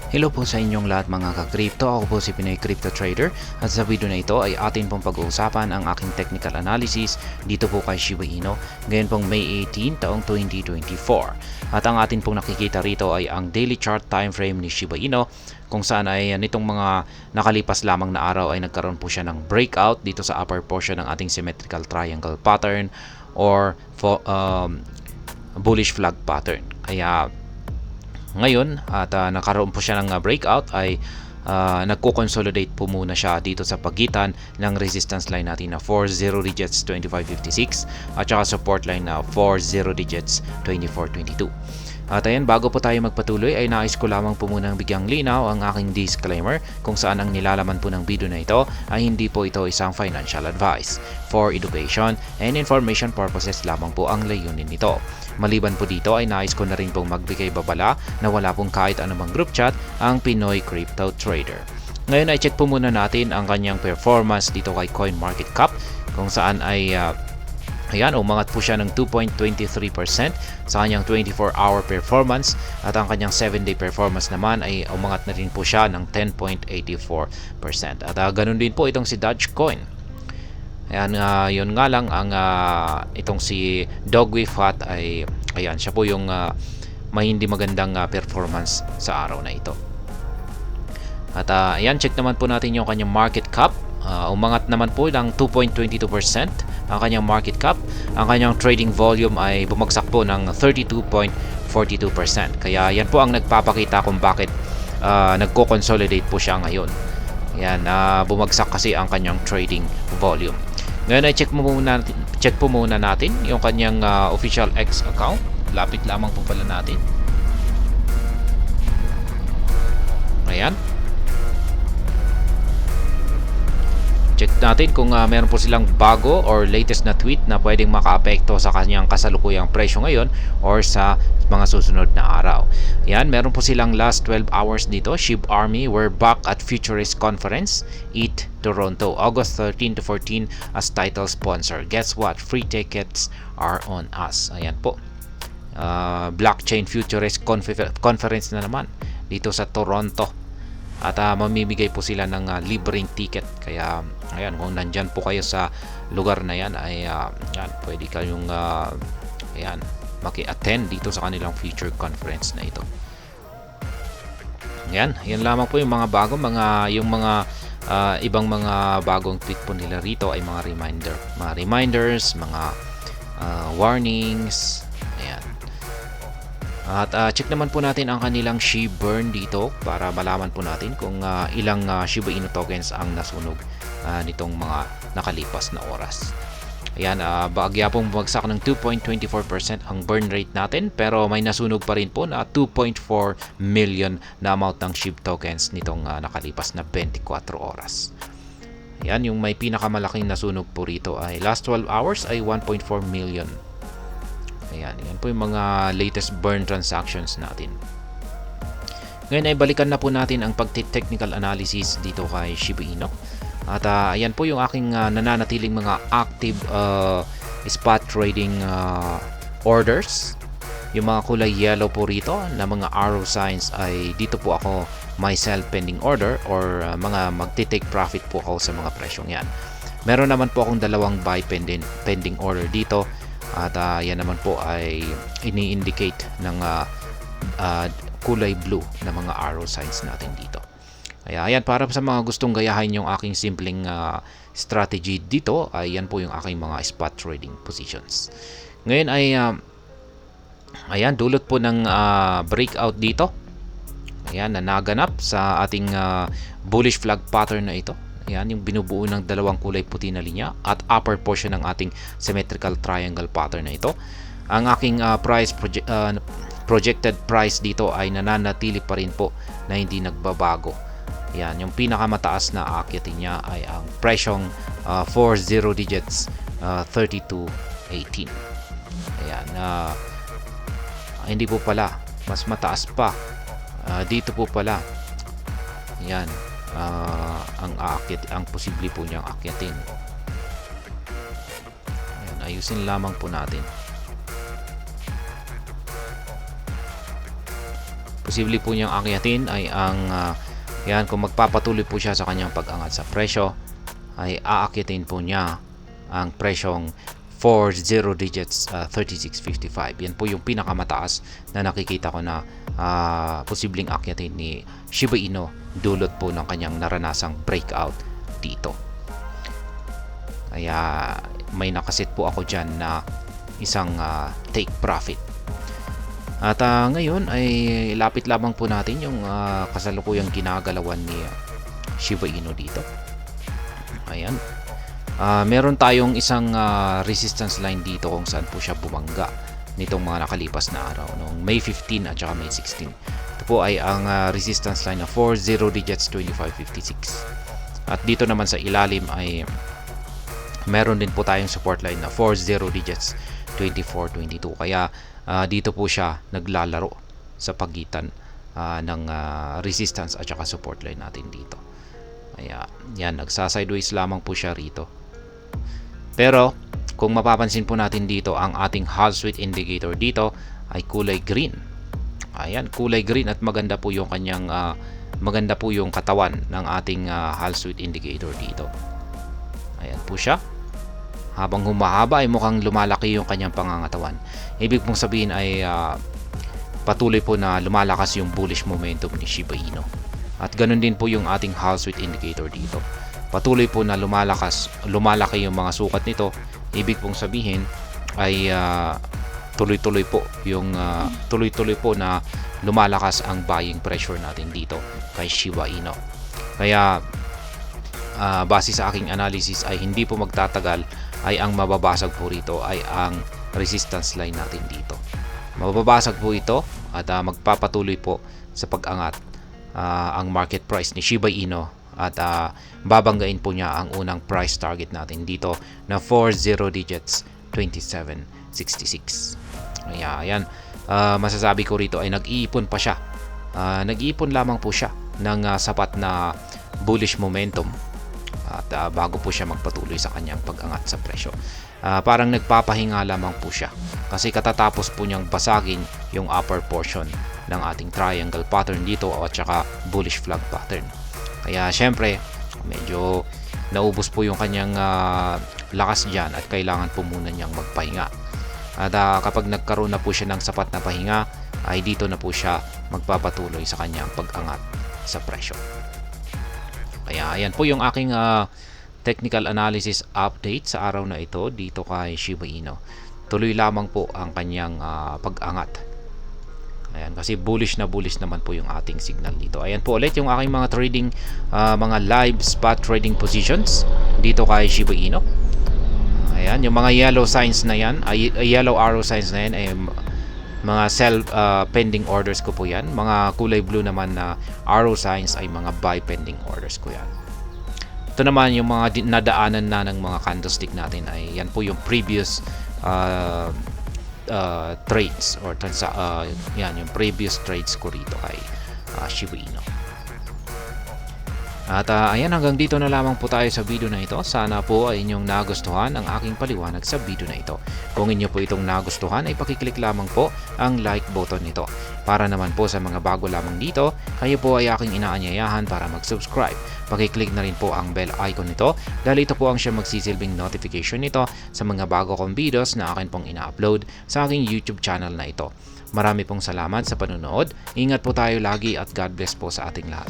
Hello po sa inyong lahat mga ka-crypto. Ako po si Pinoy Crypto Trader at sa video na ito ay atin pong pag-uusapan ang aking technical analysis dito po kay Shiba Inu ngayon pong May 18 taong 2024. At ang atin pong nakikita rito ay ang daily chart time frame ni Shiba Inu kung saan ay nitong mga nakalipas lamang na araw ay nagkaroon po siya ng breakout dito sa upper portion ng ating symmetrical triangle pattern or bullish flag pattern. Kaya ngayon at nakaroon po siya ng breakout ay nagko-consolidate po muna siya dito sa pagitan ng resistance line natin na 40 digits 2556 at saka support line na 40 digits 2422. At ayan, bago po tayo magpatuloy ay nais ko lamang po munang bigyang linaw ang aking disclaimer kung saan ang nilalaman po ng video na ito ay hindi po ito isang financial advice. For education and information purposes lamang po ang layunin nito. Maliban po dito ay nais ko na rin pong magbigay babala na wala pong kahit anumang group chat ang Pinoy Crypto Trader. Ngayon ay check po muna natin ang kanyang performance dito kay CoinMarketCap kung saan ay ayan, umangat po siya ng 2.23% sa kanyang 24-hour performance at ang kanyang 7-day performance naman ay umangat na rin po siya ng 10.84%. At ganun din po itong si Dogecoin. Ayan, yun nga lang ang itong si Dogwifat ay ayan, siya po yung may hindi magandang performance sa araw na ito. At ayan, check naman po natin yung kanyang market cap. Umangat naman po ng 2.22% ang kanyang market cap. Ang kanyang trading volume ay bumagsak po ng 32.42%. Kaya yan po ang nagpapakita kung bakit nagko-consolidate po siya ngayon. Yan, bumagsak kasi ang kanyang trading volume. Ngayon ay check po muna natin yung kanyang official X account. Lapit lamang po pala natin. Ayan. Check natin kung meron po silang bago or latest na tweet na pwedeng makaapekto sa kanyang kasalukuyang presyo ngayon or sa mga susunod na araw. Yan, meron po silang last 12 hours dito. SHIB Army, we're back at Futurist Conference, ETH Toronto, August 13 to 14 as title sponsor. Guess what? Free tickets are on us. Ayan po. Blockchain Futurist Conference na naman dito sa Toronto. At mamimigay po sila ng libreng ticket. Kaya ayan, kung nandyan po kayo sa lugar na yan ay yan, pwede kayong ayan, maki-attend dito sa kanilang future conference na ito. Yan lamang po yung mga bago, yung mga ibang mga bagong tweet po nila rito ay mga reminders, mga warnings. Ayan. At check naman po natin ang kanilang SHIB burn dito para malaman po natin kung ilang Shiba Inu tokens ang nasunog nitong mga nakalipas na oras. Ayan, bagya pong bumagsak ng 2.24% ang burn rate natin pero may nasunog pa rin po na 2.4 million na amount ng SHIB tokens nitong nakalipas na 24 oras. Ayan, yung may pinakamalaking nasunog po rito ay last 12 hours ay 1.4 million. Ayan, yan po yung mga latest burn transactions natin. Ngayon ay balikan na po natin ang pag-technical analysis dito kay Shiba Inu. At ayan po yung aking nananatiling mga active spot trading orders. Yung mga kulay yellow po rito na mga arrow signs ay dito po ako may sell pending order or mga magti-take profit po ako sa mga presyong yan. Meron naman po akong dalawang buy pending order dito. At yan naman po ay ini-indicate ng kulay blue na mga arrow signs natin dito. Kaya ayan, para sa mga gustong gayahin yung aking simpleng strategy dito, ay yan po yung aking mga spot trading positions. Ngayon ay ayan, dulot po ng breakout dito. Ayan, na naganap sa ating bullish flag pattern na ito. Yan, yung binubuo ng dalawang kulay puti na linya at upper portion ng ating symmetrical triangle pattern na ito. Ang aking projected price dito ay nananatili pa rin po na hindi nagbabago. Yan, yung pinakamataas na akyatin niya ay ang presyong 40 digits 3218. Ayan, hindi po pala, mas mataas pa. Dito po pala. Yan. Ang posible po niyang akyatin. Ayan, ayusin lamang po natin. posible po niyang akyatin ay ang yan, kung magpapatuloy po siya sa kanyang pag-angat sa presyo, ay aakyatin po niya ang presyong 40 digits 36.55. Yan po yung pinakamataas na nakikita ko na posibleng akyatin ni Shiba Inu dulot po ng kanyang naranasang breakout dito. Kaya may nakaset po ako dyan na isang take profit. At ngayon ay lapit lamang po natin yung kasalukuyang ginagalawan ni Shiba Inu dito. Ayan. Meron tayong isang resistance line dito kung saan po siya bumangga nitong mga nakalipas na araw, noong May 15 at saka May 16. Ito po ay ang resistance line na 40 digits 25.56. At dito naman sa ilalim ay meron din po tayong support line na 40 digits 24.22. Kaya dito po siya naglalaro sa pagitan ng resistance at saka support line natin dito. Kaya yan, nagsa-sideways lamang po siya rito. Pero kung mapapansin po natin dito, ang ating Hall Street indicator dito ay kulay green. Ayan, kulay green at maganda po yung kanyang maganda po yung katawan ng ating Hall Street indicator dito. Ayan po siya. Habang humahaba ay mukhang lumalaki yung kanyang pangangatawan. Ibig pong sabihin ay patuloy po na lumalakas yung bullish momentum ni Shiba Inu. At ganun din po yung ating Hall Street indicator dito. Patuloy po na lumalaki yung mga sukat nito. Ibig pong sabihin ay tuloy-tuloy po na lumalakas ang buying pressure natin dito kay Shiba Inu. Kaya base sa aking analysis ay hindi po magtatagal ay ang mababasag po rito ay ang resistance line natin dito. Mababasag po ito at magpapatuloy po sa pag-angat ang market price ni Shiba Inu at babanggain po niya ang unang price target natin dito na 40 digits 27.66. Kaya ayan, masasabi ko rito ay nag-iipon pa siya. Nag-iipon lamang po siya ng sapat na bullish momentum at bago po siya magpatuloy sa kanyang pag-angat sa presyo. Parang nagpapahinga lamang po siya kasi katatapos po niyang basagin yung upper portion ng ating triangle pattern dito at saka bullish flag pattern. Kaya syempre medyo naubos po yung kanyang lakas dyan at kailangan po muna niyang magpahinga. At kapag nagkaroon na po siya ng sapat na pahinga ay dito na po siya magpapatuloy sa kanyang pag-angat sa presyo. Kaya ayan po yung aking technical analysis update sa araw na ito dito kay Shiba Inu. Tuloy lamang po ang kanyang pag-angat. Ayan, kasi bullish naman po yung ating signal dito. Ayan po ulit yung aking mga trading, mga live spot trading positions dito kay Shiba Inu. Ayan, yung mga yellow signs na yan, yellow arrow signs na yan ay mga sell pending orders ko po yan. Mga kulay blue naman na arrow signs ay mga buy pending orders ko yan. Ito naman yung mga nadaanan na ng mga candlestick natin ay yan po yung previous trades or yan yung previous trades ko rito kay Shiba Inu. At ayan, hanggang dito na lamang po tayo sa video na ito. Sana po ay inyong nagustuhan ang aking paliwanag sa video na ito. Kung inyo po itong nagustuhan ay pakiclick lamang po ang like button nito. Para naman po sa mga bago lamang dito, kayo po ay aking inaanyayahan para mag-subscribe. Pakiclick na rin po ang bell icon nito dahil ito po ang siya magsisilbing notification nito sa mga bago kong videos na akin pong ina-upload sa aking YouTube channel na ito. Marami pong salamat sa panonood. Ingat po tayo lagi at God bless po sa ating lahat.